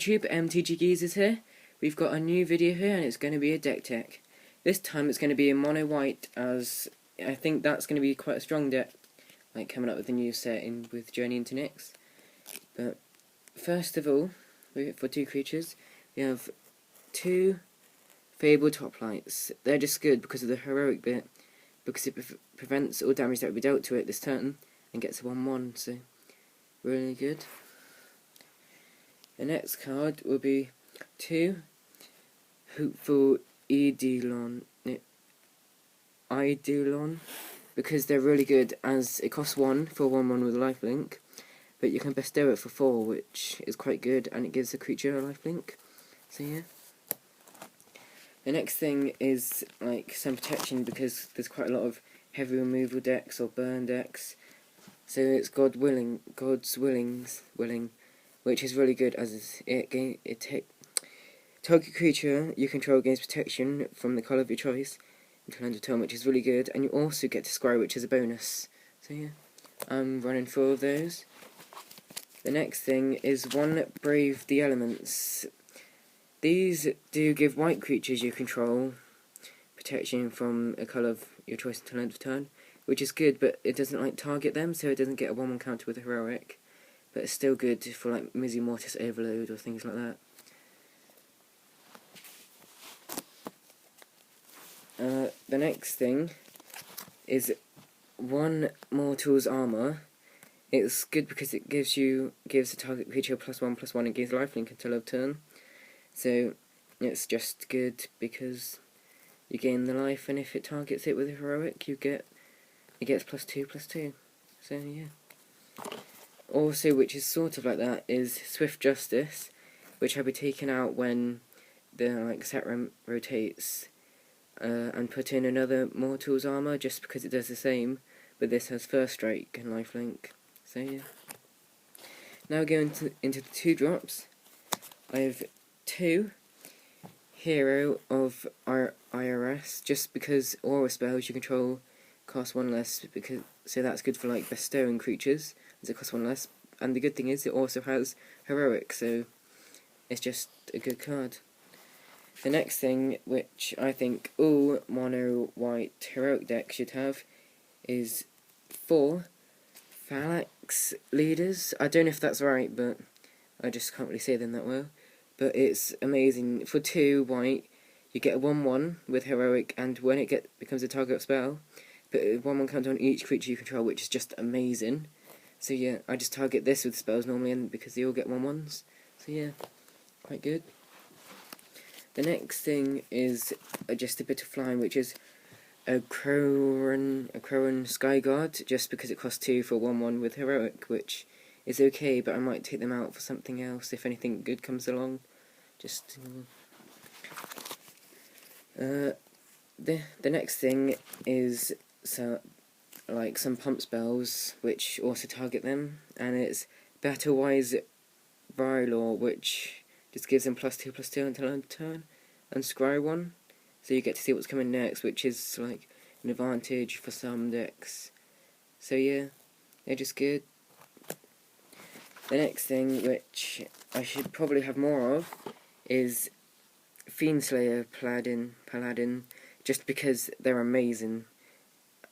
YouTube, MTGeezers here. We've got a new video here and it's going to be a deck tech. This time it's going to be a mono white, as I think that's going to be quite a strong deck, like coming up with a new set in with Journey into Nyx. But first of all, for two creatures, we have two Fabled Hoplites. They're just good because of the heroic bit, because it prevents all damage that would be dealt to it this turn and gets a 1/1, so really good. The next card will be two Hopeful Eidolon, because they're really good, as it costs 1 for 1/1 with a lifelink, but you can bestow it for 4, which is quite good, and it gives the creature a lifelink. So yeah. The next thing is like some protection, because there's quite a lot of heavy removal decks or burn decks. So it's God's willing, which is really good, as target creature you control gains protection from the colour of your choice until end of turn, which is really good, and you also get to scry, which is a bonus. So yeah, I'm running 4 of those. The next thing is one Brave the Elements. These do give white creatures you control protection from a colour of your choice until end of turn, which is good, but it doesn't like target them, so it doesn't get a 1/1 counter with a heroic. But it's still good for like Mizzy Mortis Overload or things like that. The next thing is one Mortal's Armour. It's good because it gives the target creature a +1/+1 and gains lifelink until end of turn. So it's just good because you gain the life, and if it targets it with a heroic, it gets +2/+2. So yeah. Also, which is sort of like that, is Swift Justice, which will be taken out when the set rotates, and put in another Mortal's Armour, just because it does the same, but this has First Strike and lifelink. So yeah. Now going into the 2-drops, I have 2 Hero of IRS, just because aura spells you control cost 1 less, so that's good for like bestowing creatures, as it costs 1 less, and the good thing is it also has heroic, so it's just a good card. The next thing, which I think all mono white heroic decks should have, is 4 Phalanx Leaders. I don't know if that's right, but I just can't really say them that well. But it's amazing. For 2 white, you get a 1/1 with heroic, and when it becomes a target spell, put a 1/1 counter on each creature you control, which is just amazing. So yeah, I just target this with spells normally, and because they all get 1/1s. So yeah, quite good. The next thing is just a bit of flying, which is a Crowan Skyguard, just because it costs 2 for 1/1 with heroic, which is okay, but I might take them out for something else if anything good comes along. Just the next thing is some pump spells which also target them, and it's Battlewise Vrilor, which just gives them +2/+2 until end of turn, and scry 1, so you get to see what's coming next, which is like an advantage for some decks. So yeah, they're just good. The next thing, which I should probably have more of, is Fiendslayer Paladin, just because they're amazing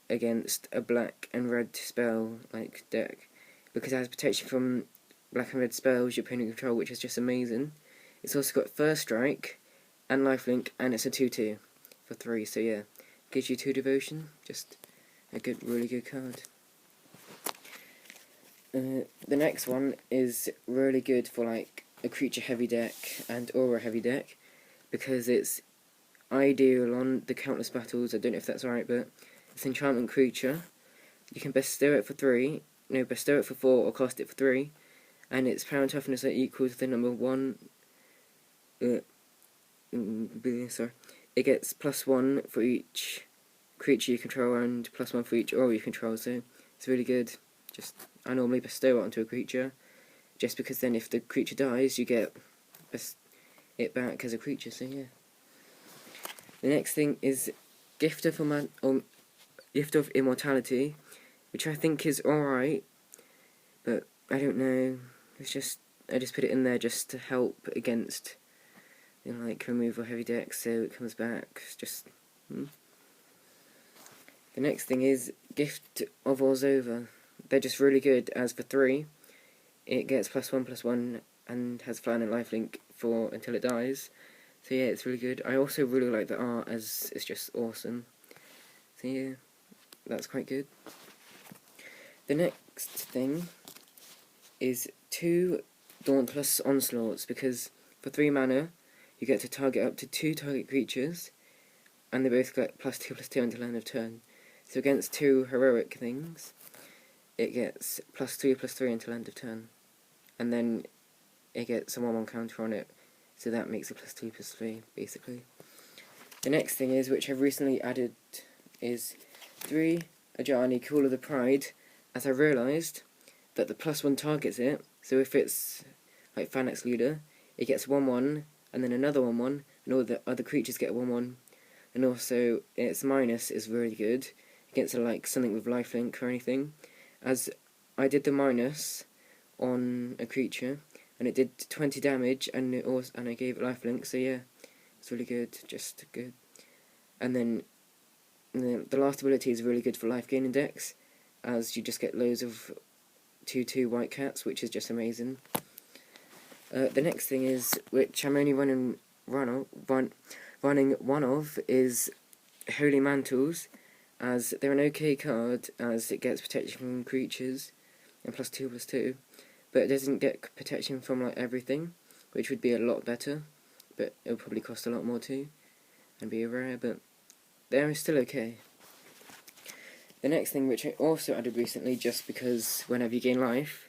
against a black and red spell like deck, because it has protection from black and red spells you opponent control, which is just amazing. It's also got First Strike and lifelink, and it's a 2/2 for 3, so yeah, gives you 2 devotion, just a really good card. The next one is really good for like a creature heavy deck and aura heavy deck, because it's ideal on the countless battles. I don't know if that's right, but it's an enchantment creature. You can bestow it for 4 or cast it for 3, and its power and toughness are equal to the number 1. It gets +1 for each creature you control and +1 for each aura you control, so it's really good. I normally bestow it onto a creature, just because then if the creature dies, you get it back as a creature, so yeah. The next thing is Gift of Immortality, which I think is alright, but I don't know, it's just I just put it in there just to help against, you know, like removal heavy decks, so it comes back. It's just. The next thing is Gift of Orzova. They're just really good. As for 3, it gets +1/+1 and has flying and lifelink for until it dies. So yeah, it's really good. I also really like the art, as it's just awesome. So yeah, that's quite good. The next thing is 2 Dauntless Onslaughts, because for 3 mana, you get to target up to 2 target creatures, and they both get +2/+2 until end of turn. So against 2 heroic things, it gets +3/+3 until end of turn, and then it gets a 1/1 counter on it, so that makes it +2/+3 basically. The next thing is, which I've recently added, is 3 Ajani Call of the Pride, as I realised that the +1 targets it, so if it's like Fanax Leader, it gets 1/1, and then another 1/1, and all the other creatures get 1/1, and also its minus is really good against like something with lifelink or anything, as I did the minus on a creature, and it did 20 damage, and I gave it lifelink, so yeah, it's really good, just good. And then the last ability is really good for life gaining decks, as you just get loads of 2/2 white cats, which is just amazing. The next thing is, which I'm only running one of, is Holy Mantles, as they're an okay card, as it gets protection from creatures, and +2/+2, but it doesn't get protection from like everything, which would be a lot better, but it'll probably cost a lot more too, and be a rare, but they're still okay. The next thing, which I also added recently, just because whenever you gain life,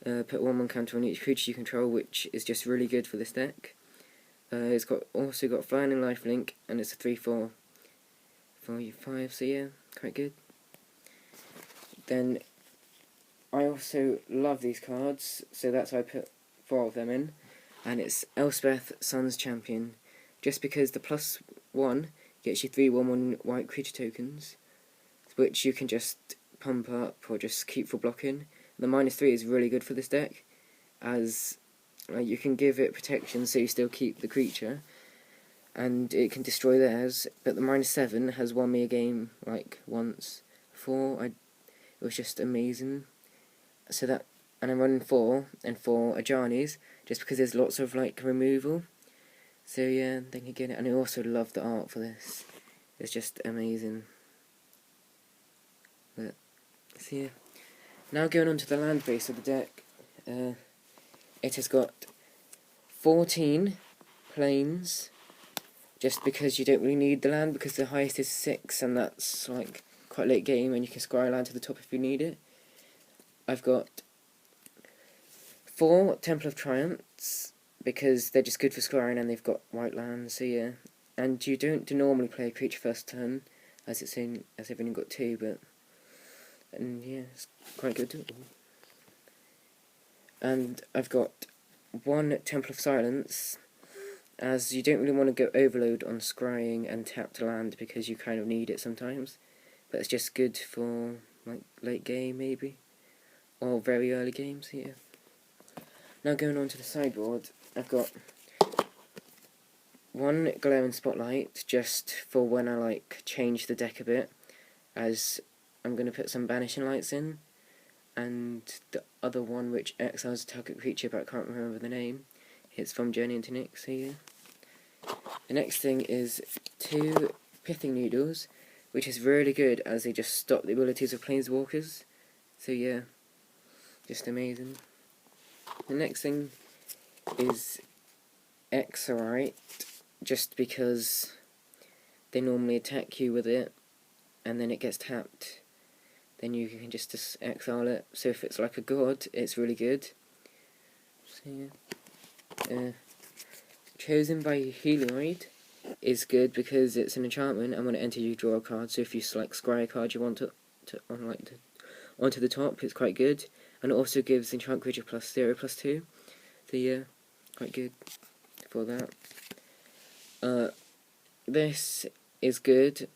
put 1/1 counter on each creature you control, which is just really good for this deck. It's also got flying and lifelink, and it's a 3/4 for you 5, so yeah, quite good. Then I also love these cards, so that's why I put 4 of them in, and it's Elspeth Sun's Champion, just because the +1 gets you 3 1/1 white creature tokens, which you can just pump up or just keep for blocking. The -3 is really good for this deck, as you can give it protection so you still keep the creature, and it can destroy theirs, but the -7 has won me a game like once before. It was just amazing. So that, and I'm running 4 and 4 Ajanis, just because there's lots of like removal. So yeah, they can get it, and I also love the art for this. It's just amazing. But so yeah, now going on to the land base of the deck. It has got 14 plains, just because you don't really need the land, because the highest is 6, and that's like quite late game, and you can scry land to the top if you need it. I've got 4 Temple of Triumphs, because they're just good for scrying and they've got white land, so yeah. And you don't normally play a creature first turn, as I've only got 2, but and yeah, it's quite good. And I've got 1 Temple of Silence, as you don't really want to go overload on scrying and tap to land, because you kind of need it sometimes, but it's just good for like late game maybe, or very early games, yeah. Now going on to the sideboard, I've got 1 Glaring Spotlight, just for when I like change the deck a bit, as I'm going to put some Banishing Lights in, and the other one which exiles a target creature, but I can't remember the name. It's from Journey into Nyx, so yeah. The next thing is 2 Pithing Needles, which is really good, as they just stop the abilities of Planeswalkers, so yeah, just amazing. The next thing is Exorite, just because they normally attack you with it, and then it gets tapped, then you can just exile it. So if it's like a god, it's really good. So yeah. Chosen by Helioid is good because it's an enchantment, and when it enters you draw a card, so if you select scry a card you want onto the top, it's quite good. And it also gives enchant creature +0/+2, so yeah, quite good for that. This is good,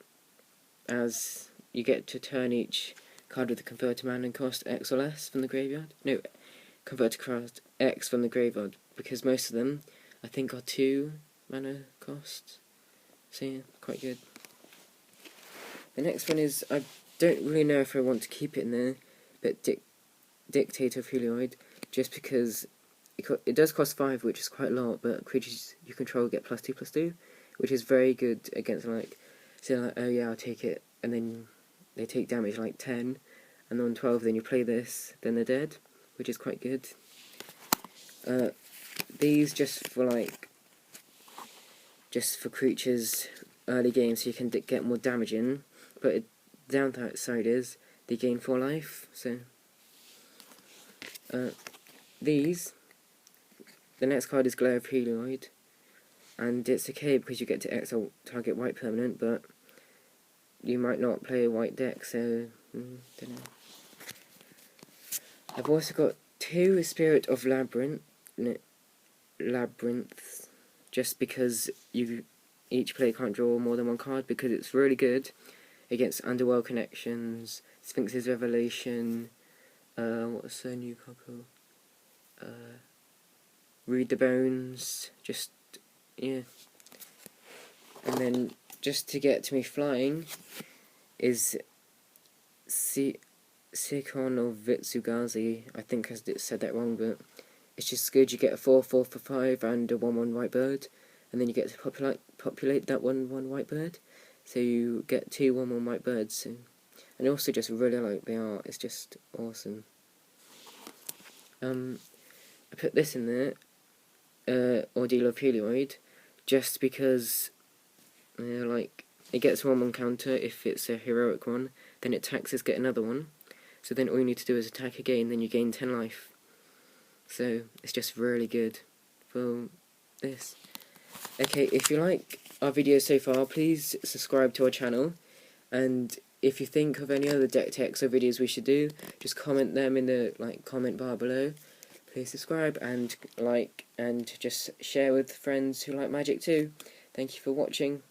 as you get to turn each card with a converted mana and cost X or less from the graveyard. No, convert to craft X from the graveyard, because most of them, I think, are 2 mana costs. So yeah, quite good. The next one is, I don't really know if I want to keep it in there, but Dictator of Helioid, just because it does cost 5, which is quite a lot, but creatures you control get +2/+2, which is very good against, like, say like, oh yeah, I'll take it, and then they take damage like 10, and on 12 then you play this, then they're dead, which is quite good. These just for creatures early game, so you can get more damage in, but the downside is they gain 4 life, so these, the next card is Glare of Helioid, and it's okay because you get to exile target white permanent, but you might not play a white deck, so don't know. I've also got 2 Spirit of Labyrinths, just because each player can't draw more than 1 card, because it's really good against Underworld Connections, Sphinx's Revelation, what's the new card called? Read the Bones, just, yeah. And then, just to get to me flying, is Sikon or Vitsugazi. I think I said that wrong, but it's just good. You get a 4/4 for 5 and a 1/1 white bird, and then you get to populate that 1/1 white bird, so you get 2 1/1 white birds. And I also just really like the art. It's just awesome. I put this in there, Ordeal of Helioid, just because, like, it gets 1/1 counter if it's a heroic one, then it taxes, get another one, so then all you need to do is attack again, then you gain 10 life. So it's just really good for this. Okay, if you like our videos so far, please subscribe to our channel, and if you think of any other deck techs or videos we should do, just comment them in the comment bar below. Please subscribe and like, and just share with friends who like Magic too. Thank you for watching.